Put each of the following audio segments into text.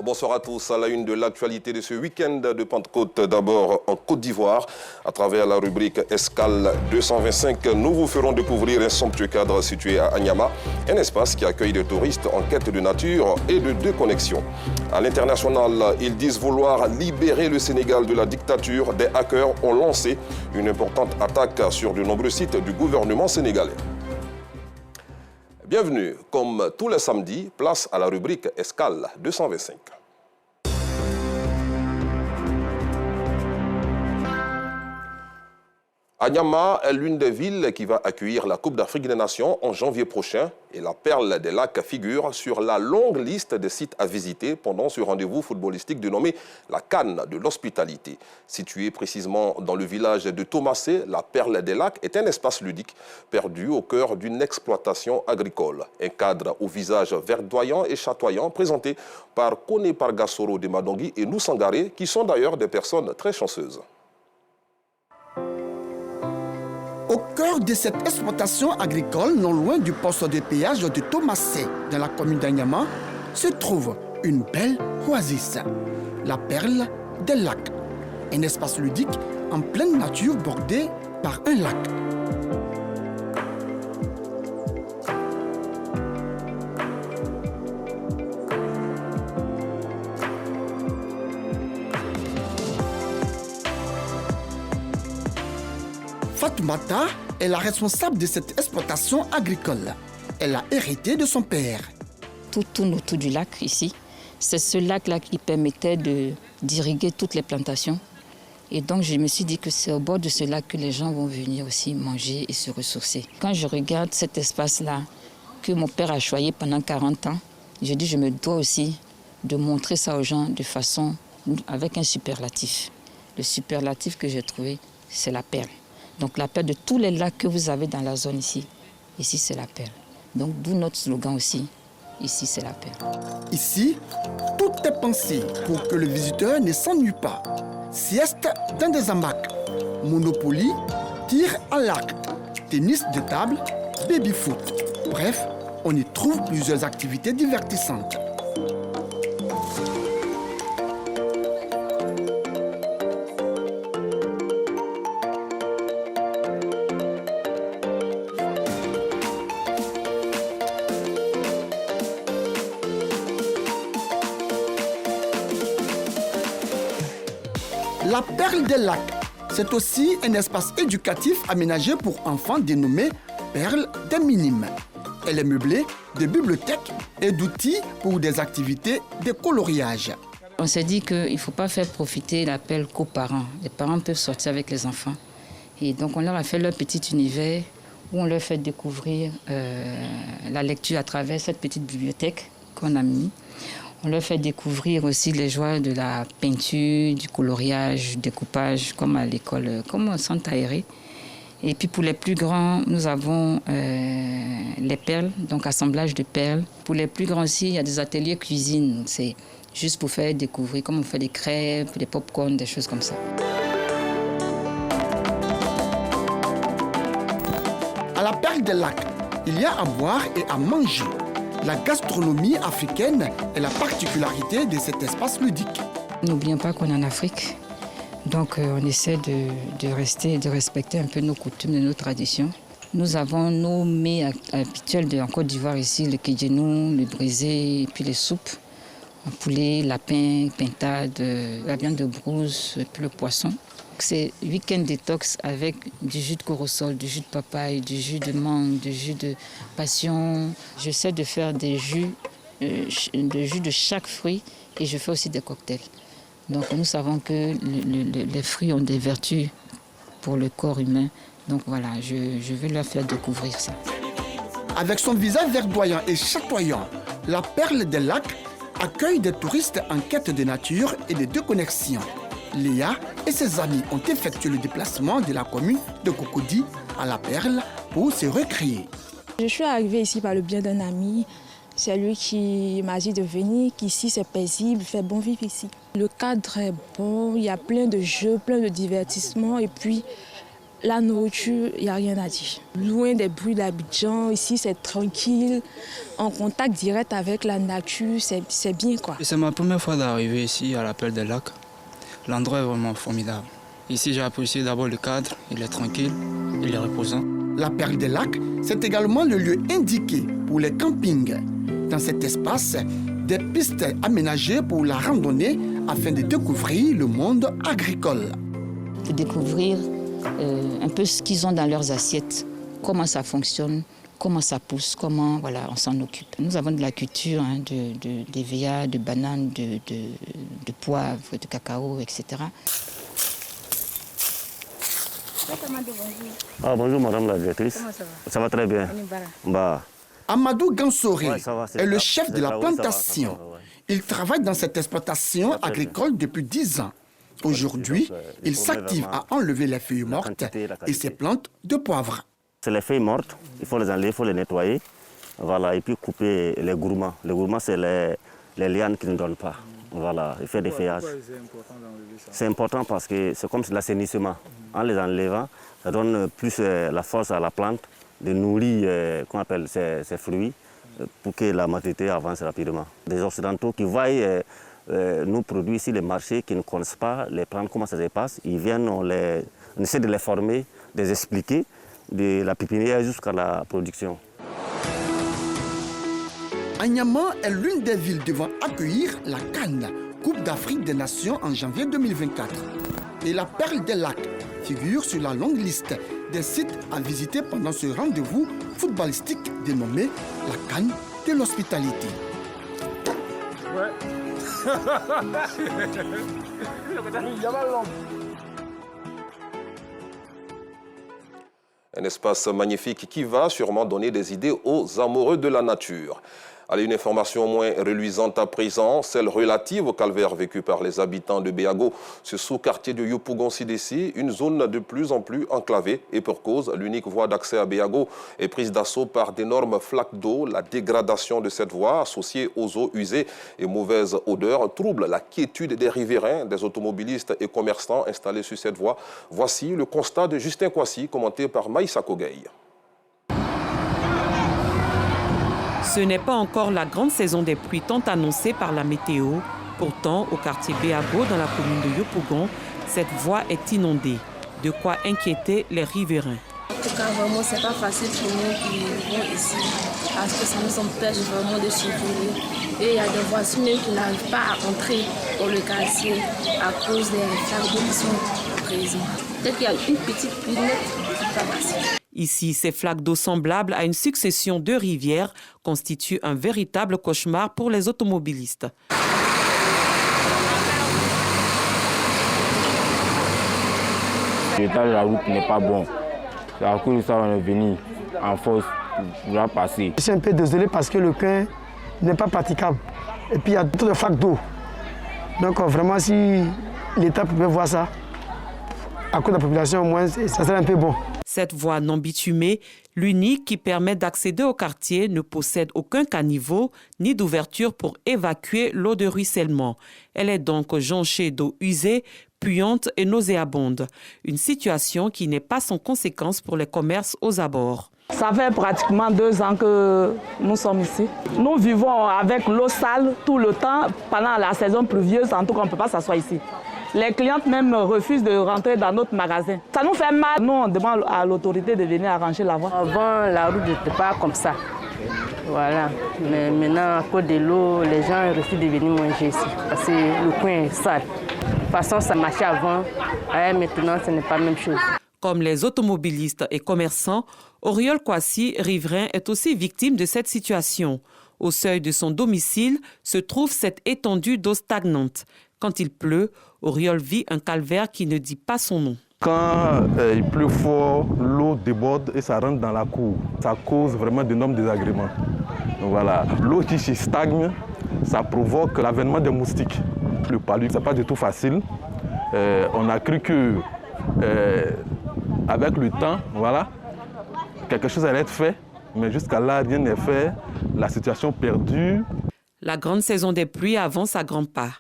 Bonsoir à tous. À la une de l'actualité de ce week-end de Pentecôte, d'abord en Côte d'Ivoire. À travers la rubrique Escale 225, nous vous ferons découvrir un somptueux cadre situé à Anyama, un espace qui accueille des touristes en quête de nature et de déconnexion. À l'international, ils disent vouloir libérer le Sénégal de la dictature. Des hackers ont lancé une importante attaque sur de nombreux sites du gouvernement sénégalais. Bienvenue, comme tous les samedis, place à la rubrique Escale 225. Anyama est l'une des villes qui va accueillir la Coupe d'Afrique des Nations en janvier prochain et la Perle des Lacs figure sur la longue liste des sites à visiter pendant ce rendez-vous footballistique dénommé la Cannes de l'hospitalité. Située précisément dans le village de Thomassé, la Perle des Lacs est un espace ludique perdu au cœur d'une exploitation agricole. Un cadre au visage verdoyant et chatoyant présenté par Kone Pargasoro de Madongui et Noussangare qui sont d'ailleurs des personnes très chanceuses. Au cœur de cette exploitation agricole, non loin du poste de péage de Thomassé, dans la commune d'Anyama, se trouve une belle oasis, la Perle des Lacs, un espace ludique en pleine nature bordé par un lac. Fatoumata est la responsable de cette exploitation agricole. Elle a hérité de son père. Tout tourne autour du lac ici. C'est ce lac-là qui permettait d'irriguer toutes les plantations. Et donc je me suis dit que c'est au bord de ce lac que les gens vont venir aussi manger et se ressourcer. Quand je regarde cet espace-là que mon père a choyé pendant 40 ans, je dis je me dois aussi de montrer ça aux gens de façon avec un superlatif. Le superlatif que j'ai trouvé, c'est la perle. Donc la perle de tous les lacs que vous avez dans la zone ici, ici c'est la perle. Donc d'où notre slogan aussi, ici c'est la perle. Ici, tout est pensé pour que le visiteur ne s'ennuie pas. Sieste dans des hamacs, Monopoly, tir à l'arc, tennis de table, baby-foot. Bref, on y trouve plusieurs activités divertissantes. La Perle des Lacs, c'est aussi un espace éducatif aménagé pour enfants dénommé Perle des Minimes. Elle est meublée de bibliothèques et d'outils pour des activités de coloriage. On s'est dit qu'il ne faut pas faire profiter la perle qu'aux parents. Les parents peuvent sortir avec les enfants. Et donc on leur a fait leur petit univers où on leur fait découvrir la lecture à travers cette petite bibliothèque qu'on a mis. On leur fait découvrir aussi les joies de la peinture, du coloriage, du découpage, comme à l'école, comme au centre aéré. Et puis pour les plus grands, nous avons les perles, donc assemblage de perles. Pour les plus grands aussi, il y a des ateliers cuisine. C'est juste pour faire découvrir comment on fait des crêpes, des pop-corn, des choses comme ça. À la Perle des Lacs, il y a à boire et à manger. La gastronomie africaine est la particularité de cet espace ludique. N'oublions pas qu'on est en Afrique, donc on essaie de rester et de respecter un peu nos coutumes et nos traditions. Nous avons nos mets habituels en Côte d'Ivoire ici, le kédjenou, le brisé, et puis les soupes, en poulet, lapin, pintade, la viande de brousse, et puis le poisson. C'est week-end détox avec du jus de corosol, du jus de papaye, du jus de mangue, du jus de passion. J'essaie de faire des jus de chaque fruit et je fais aussi des cocktails. Donc nous savons que les fruits ont des vertus pour le corps humain. Donc voilà, je vais leur faire découvrir ça. Avec son visage verdoyant et chatoyant, la Perle des Lacs accueille des touristes en quête de nature et de déconnexion. Léa et ses amis ont effectué le déplacement de la commune de Cocody à la Perle pour se recréer. Je suis arrivée ici par le biais d'un ami. C'est lui qui m'a dit de venir, qu'ici c'est paisible, il fait bon vivre ici. Le cadre est bon, il y a plein de jeux, plein de divertissements et puis La nourriture, il n'y a rien à dire. Loin des bruits d'Abidjan, ici c'est tranquille, en contact direct avec la nature, c'est bien quoi. C'est ma première fois d'arriver ici à la Perle des Lacs. L'endroit est vraiment formidable. Ici j'ai apprécié d'abord le cadre, il est tranquille, il est reposant. La Perle des Lacs, c'est également le lieu indiqué pour les campings. Dans cet espace, des pistes aménagées pour la randonnée afin de découvrir le monde agricole. De découvrir un peu ce qu'ils ont dans leurs assiettes, comment ça fonctionne, comment ça pousse, comment on s'en occupe. Nous avons de la culture, d'EVA, de bananes, de poivre, de cacao, etc. Ah, bonjour madame la directrice. Comment ça va? Ça va très bien. Amadou Gansoré est le chef de la ça va, plantation. Il travaille dans cette exploitation agricole depuis 10 ans. Aujourd'hui, il s'active à enlever les feuilles mortes et ses plantes de poivre. C'est les feuilles mortes, il faut les enlever, il faut les nettoyer. Voilà, et puis couper les gourmands. Les gourmands, c'est les lianes qui ne donnent pas. Voilà, il fait des feuillages. C'est important parce que c'est comme l'assainissement. En les enlevant, ça donne plus la force à la plante de nourrir ses fruits pour que la maturité avance rapidement. Des Occidentaux qui voient nos produits ici, les marchés, qui ne connaissent pas les plantes, comment ça se passe, ils viennent, on essaie de les former, de les expliquer, de la pépinière jusqu'à la production. Anyama est l'une des villes devant accueillir la Cannes, Coupe d'Afrique des Nations en janvier 2024. Et la Perle des Lacs figure sur la longue liste des sites à visiter pendant ce rendez-vous footballistique dénommé la Cannes de l'hospitalité. Un espace magnifique qui va sûrement donner des idées aux amoureux de la nature. Allez, une information moins reluisante à présent, celle relative au calvaire vécu par les habitants de Béago, ce sous-quartier de Yopougon-Sidessi, une zone de plus en plus enclavée. Et pour cause, l'unique voie d'accès à Béago est prise d'assaut par d'énormes flaques d'eau. La dégradation de cette voie, associée aux eaux usées et mauvaises odeurs, trouble la quiétude des riverains, des automobilistes et commerçants installés sur cette voie. Voici le constat de Justin Kwasi, commenté par Maïssa Kogueï. Ce n'est pas encore la grande saison des pluies tant annoncée par la météo. Pourtant, au quartier Béago, dans la commune de Yopougon, cette voie est inondée. De quoi inquiéter les riverains. En tout cas, vraiment, c'est pas facile pour nous qui vivons ici, parce que ça nous empêche vraiment de circuler. Et il y a des voitures même qui n'arrivent pas à entrer dans le quartier à cause des flaques d'eau qui sont présentes. Peut-être qu'il y a une petite lunette qui peut passer. Ici, ces flaques d'eau semblables à une succession de rivières constituent un véritable cauchemar pour les automobilistes. L'état de la route n'est pas bon. C'est à cause de ça qu'on est venu en force pour passer. Je suis un peu désolé parce que le coin n'est pas praticable. Et puis il y a trop de flaques d'eau. Donc vraiment, si l'État pouvait voir ça, à cause de la population, au moins, ça serait un peu bon. Cette voie non bitumée, l'unique qui permet d'accéder au quartier, ne possède aucun caniveau ni d'ouverture pour évacuer l'eau de ruissellement. Elle est donc jonchée d'eau usée, puante et nauséabonde. Une situation qui n'est pas sans conséquence pour les commerces aux abords. Ça fait pratiquement 2 ans que nous sommes ici. Nous vivons avec l'eau sale tout le temps. Pendant la saison pluvieuse, en tout cas, on ne peut pas s'asseoir ici. Les clientes même refusent de rentrer dans notre magasin. Ça nous fait mal. Nous, on demande à l'autorité de venir arranger la voie. Avant, la route n'était pas comme ça. Voilà. Mais maintenant, à cause de l'eau, les gens refusent de venir manger ici. Parce que le coin est sale. De toute façon, ça marchait avant. Maintenant, ce n'est pas la même chose. Comme les automobilistes et commerçants, Oriol Kwasi, riverain, est aussi victime de cette situation. Au seuil de son domicile se trouve cette étendue d'eau stagnante. Quand il pleut, Oriol vit un calvaire qui ne dit pas son nom. Quand il pleut fort, l'eau déborde et ça rentre dans la cour. Ça cause vraiment d'énormes désagréments. Donc voilà. L'eau qui se stagne, ça provoque l'avènement des moustiques. Le palu, ce n'est pas du tout facile. On a cru que avec le temps, voilà, quelque chose allait être fait, mais jusqu'à là, rien n'est fait. La situation perdure. La grande saison des pluies avance à grands pas.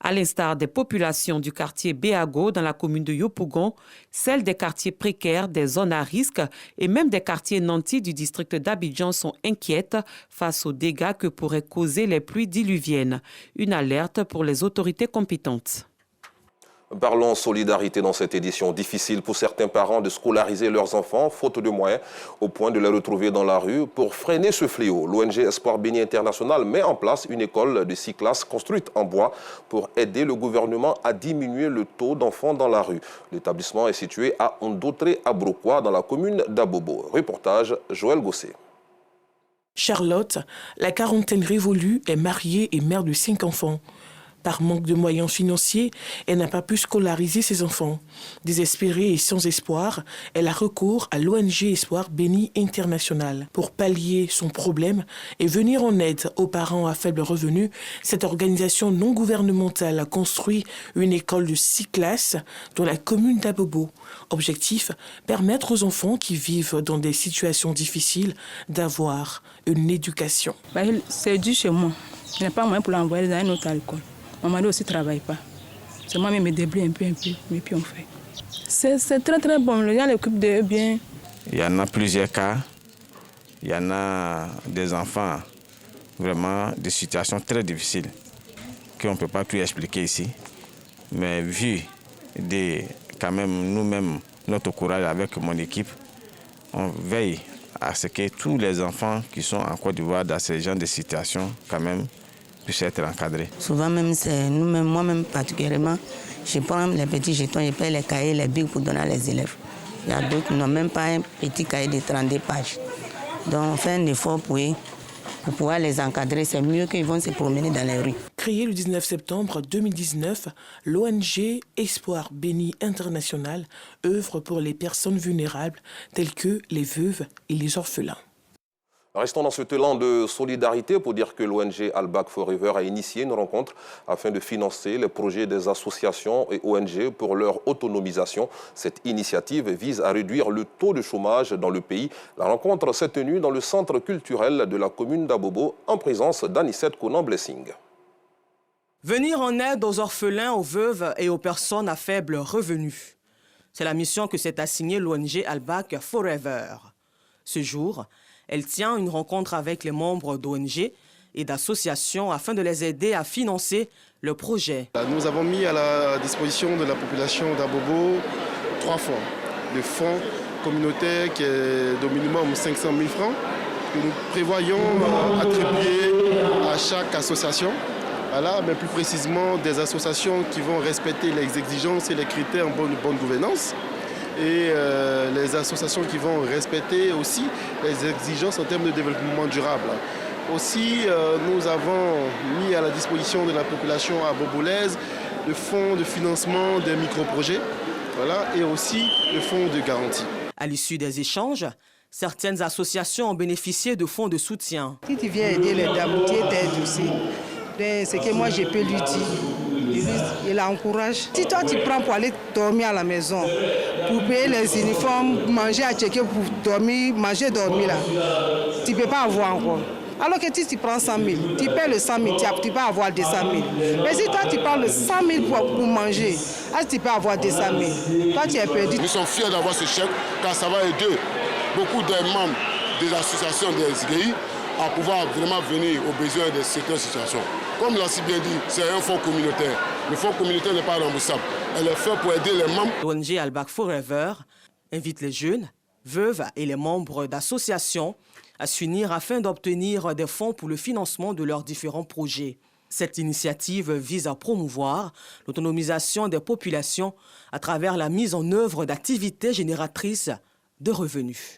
À l'instar des populations du quartier Béago dans la commune de Yopougon, celles des quartiers précaires, des zones à risque et même des quartiers nantis du district d'Abidjan sont inquiètes face aux dégâts que pourraient causer les pluies diluviennes. Une alerte pour les autorités compétentes. Parlons solidarité dans cette édition. Difficile pour certains parents de scolariser leurs enfants, faute de moyens, au point de les retrouver dans la rue. Pour freiner ce fléau, l'ONG Espoir Béni International met en place une école de 6 classes construite en bois pour aider le gouvernement à diminuer le taux d'enfants dans la rue. L'établissement est situé à Ondotré-Abrokwa, dans la commune d'Abobo. Reportage Joël Gosset. Charlotte, la quarantaine révolue, est mariée et mère de 5 enfants. Par manque de moyens financiers, elle n'a pas pu scolariser ses enfants. Désespérée et sans espoir, elle a recours à l'ONG Espoir Béni International. Pour pallier son problème et venir en aide aux parents à faible revenu, cette organisation non gouvernementale a construit une école de 6 classes dans la commune d'Abobo. Objectif, permettre aux enfants qui vivent dans des situations difficiles d'avoir une éducation. C'est dur chez moi. Je n'ai pas moyen pour l'envoyer dans une autre école. Mon mari aussi ne travaille pas. C'est moi qui me débrouille un peu, mais puis on fait. C'est très très bon, les gens l'occupent d'eux bien. Il y en a plusieurs cas. Il y en a des enfants, vraiment des situations très difficiles qu'on ne peut pas tout expliquer ici. Mais vu quand même nous-mêmes, notre courage avec mon équipe, on veille à ce que tous les enfants qui sont en Côte d'Ivoire dans ces genres de situations, quand même, puissent être encadrés. Souvent même, c'est nous-mêmes, moi-même particulièrement, je prends les petits jetons, je paye les cahiers, les bics pour donner les élèves. Il y a d'autres qui n'ont même pas un petit cahier de 32 pages. Donc on fait un effort pour pouvoir les encadrer. C'est mieux qu'ils vont se promener dans les rues. Créée le 19 septembre 2019, l'ONG Espoir Béni International œuvre pour les personnes vulnérables telles que les veuves et les orphelins. Restons dans ce élan de solidarité pour dire que l'ONG Al Back Forever a initié une rencontre afin de financer les projets des associations et ONG pour leur autonomisation. Cette initiative vise à réduire le taux de chômage dans le pays. La rencontre s'est tenue dans le centre culturel de la commune d'Abobo en présence d'Anicette Conan-Blessing. Venir en aide aux orphelins, aux veuves et aux personnes à faible revenu. C'est la mission que s'est assignée l'ONG Al Back Forever. Ce jour, elle tient une rencontre avec les membres d'ONG et d'associations afin de les aider à financer le projet. Nous avons mis à la disposition de la population d'Abobo 3 fonds. Le fonds communautaire qui est d'au minimum 500 000 francs que nous prévoyons attribuer à chaque association. Voilà, mais plus précisément des associations qui vont respecter les exigences et les critères en bonne gouvernance. Et les associations qui vont respecter aussi les exigences en termes de développement durable. Aussi, nous avons mis à la disposition de la population abobolaise le fonds de financement des micro-projets, voilà, et aussi le fonds de garantie. À l'issue des échanges, certaines associations ont bénéficié de fonds de soutien. Si tu viens aider les dames, tu t'aides aussi. Ce que moi je peux lui dire, je l'encourage. Si toi tu prends pour aller dormir à la maison, pour payer les uniformes, manger à checker pour dormir, manger, dormir là, tu ne peux pas avoir encore. Alors que si tu prends 100 000, tu paies le 100 000, tu peux avoir 200 000. Mais si toi tu prends le 100 000 pour manger, tu peux avoir 200 000. Toi tu es perdu. Nous sommes fiers d'avoir ce chèque car ça va aider beaucoup de membres des associations des SGI à pouvoir vraiment venir aux besoins de certaines situations. Comme l'a si bien dit, c'est un fonds communautaire. Le fonds communautaire n'est pas remboursable. Elle est faite pour aider les membres. L'ONG Al Back Forever invite les jeunes, veuves et les membres d'associations à s'unir afin d'obtenir des fonds pour le financement de leurs différents projets. Cette initiative vise à promouvoir l'autonomisation des populations à travers la mise en œuvre d'activités génératrices de revenus.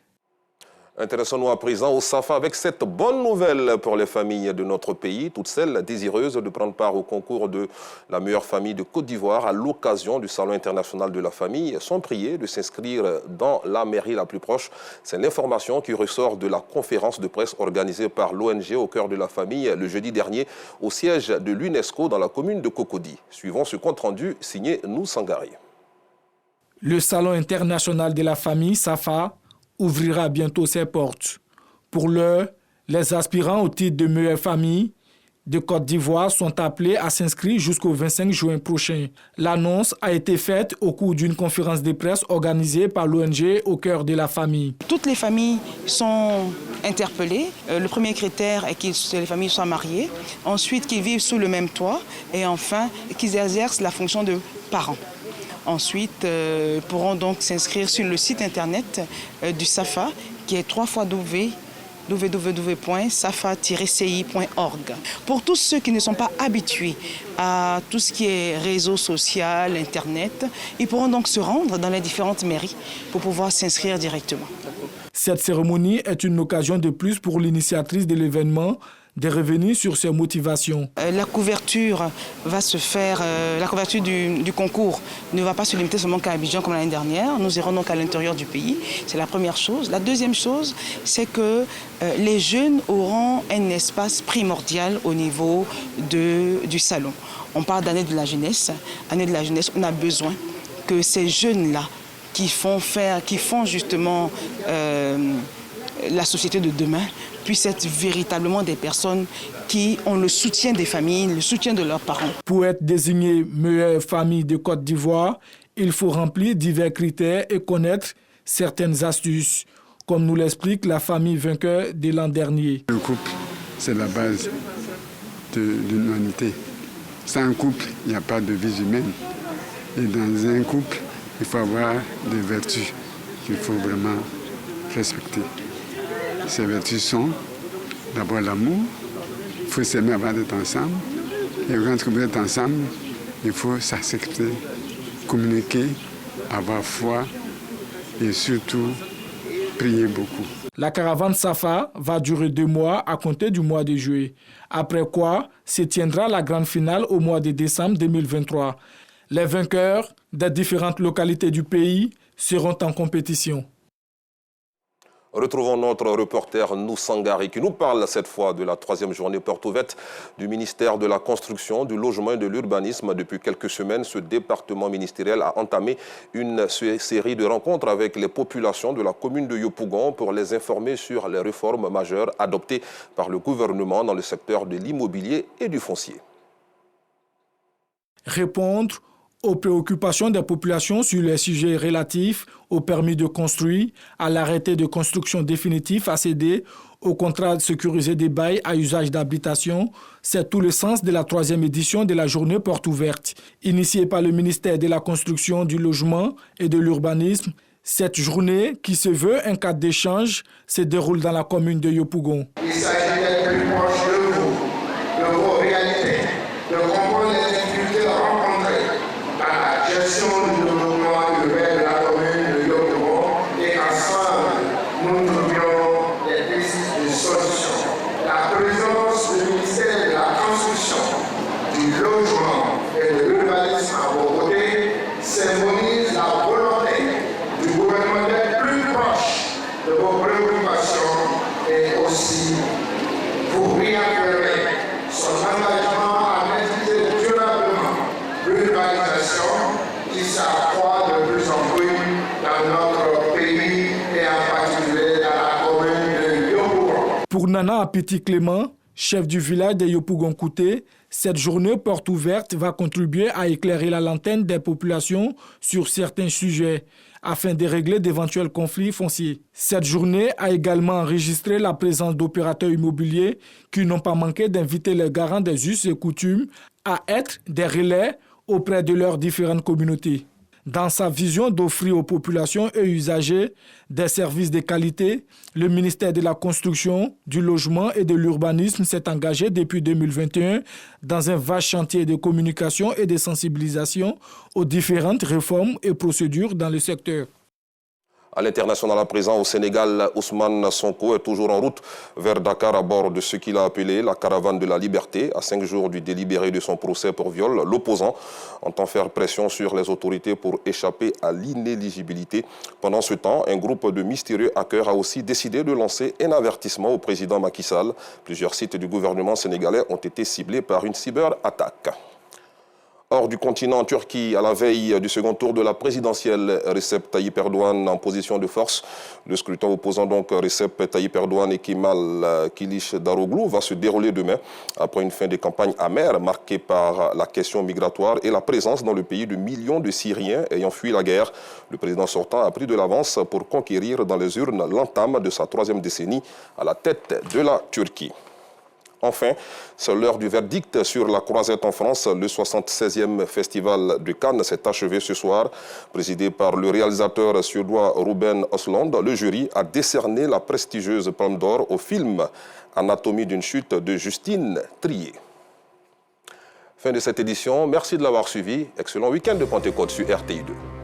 Intéressons-nous à présent au SAFA avec cette bonne nouvelle pour les familles de notre pays, toutes celles désireuses de prendre part au concours de la meilleure famille de Côte d'Ivoire à l'occasion du Salon international de la famille sont priées de s'inscrire dans la mairie la plus proche. C'est l'information qui ressort de la conférence de presse organisée par l'ONG au cœur de la famille le jeudi dernier au siège de l'UNESCO dans la commune de Cocody. Suivons ce compte-rendu signé Nou Sangari. Le Salon international de la famille, SAFA, ouvrira bientôt ses portes. Pour l'heure, les aspirants au titre de meilleure famille de Côte d'Ivoire sont appelés à s'inscrire jusqu'au 25 juin prochain. L'annonce a été faite au cours d'une conférence de presse organisée par l'ONG Au cœur de la famille. Toutes les familles sont interpellées. Le premier critère est que les familles soient mariées, ensuite qu'ils vivent sous le même toit et enfin qu'ils exercent la fonction de parents. Ensuite, pourront donc s'inscrire sur le site internet du SAFA qui est www.safa-ci.org. Pour tous ceux qui ne sont pas habitués à tout ce qui est réseau social, internet, ils pourront donc se rendre dans les différentes mairies pour pouvoir s'inscrire directement. Cette cérémonie est une occasion de plus pour l'initiatrice de l'événement de revenir sur ses motivations. La couverture va se faire, la couverture du concours ne va pas se limiter seulement qu'à Abidjan comme l'année dernière. Nous irons donc à l'intérieur du pays. C'est la première chose. La deuxième chose, c'est que les jeunes auront un espace primordial au niveau du salon. On parle d'année de la jeunesse. Année de la jeunesse, on a besoin que ces jeunes-là qui font justement la société de demain puissent être véritablement des personnes qui ont le soutien des familles, le soutien de leurs parents. Pour être désigné meilleure famille de Côte d'Ivoire, il faut remplir divers critères et connaître certaines astuces, comme nous l'explique la famille vainqueur de l'an dernier. Le couple, c'est la base de l'humanité. Sans un couple, il n'y a pas de vie humaine. Et dans un couple, il faut avoir des vertus qu'il faut vraiment respecter. Ces vertus sont d'abord l'amour, il faut s'aimer avant d'être ensemble. Et quand vous êtes ensemble, il faut s'accepter, communiquer, avoir foi et surtout prier beaucoup. La caravane Safa va durer 2 mois à compter du mois de juillet, après quoi se tiendra la grande finale au mois de décembre 2023. Les vainqueurs des différentes localités du pays seront en compétition. Retrouvons notre reporter Noussangari qui nous parle cette fois de la 3e journée porte ouverte du ministère de la Construction, du Logement et de l'Urbanisme. Depuis quelques semaines, ce département ministériel a entamé une série de rencontres avec les populations de la commune de Yopougon pour les informer sur les réformes majeures adoptées par le gouvernement dans le secteur de l'immobilier et du foncier. Répondre aux préoccupations des populations sur les sujets relatifs au permis de construire, à l'arrêté de construction définitif à céder, au contrat sécurisé des bails à usage d'habitation, c'est tout le sens de la 3e édition de la journée porte ouverte. Initiée par le ministère de la Construction, du Logement et de l'Urbanisme, cette journée, qui se veut un cadre d'échange, se déroule dans la commune de Yopougon. Il s'agit d'être plus proche de vous, de vos réalités, de comprendre les difficultés rencontrées dans la gestion du développement urbain de la commune de Yopougon et qu'ensemble, nous trouvions des pistes de solutions. La présence du ministère de la Construction, du Logement et de l'Urbanisme à vos côtés symbolise la volonté du gouvernement d'être plus proche de vos préoccupations et aussi pour réaffirmer son engagement à maîtriser durablement l'urbanisation qui s'accroît de plus en plus dans notre pays et en particulier dans la commune de Yopougon. Pour Nana Apiti Clément, chef du village de Yopougon-Kouté, cette journée porte ouverte va contribuer à éclairer la lanterne des populations sur certains sujets afin de régler d'éventuels conflits fonciers. Cette journée a également enregistré la présence d'opérateurs immobiliers qui n'ont pas manqué d'inviter les garants des us et coutumes à être des relais auprès de leurs différentes communautés. Dans sa vision d'offrir aux populations et usagers des services de qualité, le ministère de la Construction, du Logement et de l'Urbanisme s'est engagé depuis 2021 dans un vaste chantier de communication et de sensibilisation aux différentes réformes et procédures dans le secteur. À l'international à présent, au Sénégal, Ousmane Sonko est toujours en route vers Dakar à bord de ce qu'il a appelé la caravane de la liberté. À 5 jours du délibéré de son procès pour viol, l'opposant entend faire pression sur les autorités pour échapper à l'inéligibilité. Pendant ce temps, un groupe de mystérieux hackers a aussi décidé de lancer un avertissement au président Macky Sall. Plusieurs sites du gouvernement sénégalais ont été ciblés par une cyberattaque. Hors du continent, en Turquie, à la veille du second tour de la présidentielle, Recep Tayyip Erdogan en position de force. Le scrutin opposant donc Recep Tayyip Erdogan et Kemal Kılıçdaroğlu va se dérouler demain, après une fin de campagne amère marquée par la question migratoire et la présence dans le pays de millions de Syriens ayant fui la guerre. Le président sortant a pris de l'avance pour conquérir dans les urnes l'entame de sa 3e décennie à la tête de la Turquie. Enfin, c'est l'heure du verdict sur la Croisette en France. Le 76e festival de Cannes s'est achevé ce soir. Présidé par le réalisateur suédois Ruben Östlund, le jury a décerné la prestigieuse Palme d'Or au film Anatomie d'une chute de Justine Triet. Fin de cette édition. Merci de l'avoir suivi. Excellent week-end de Pentecôte sur RTI2.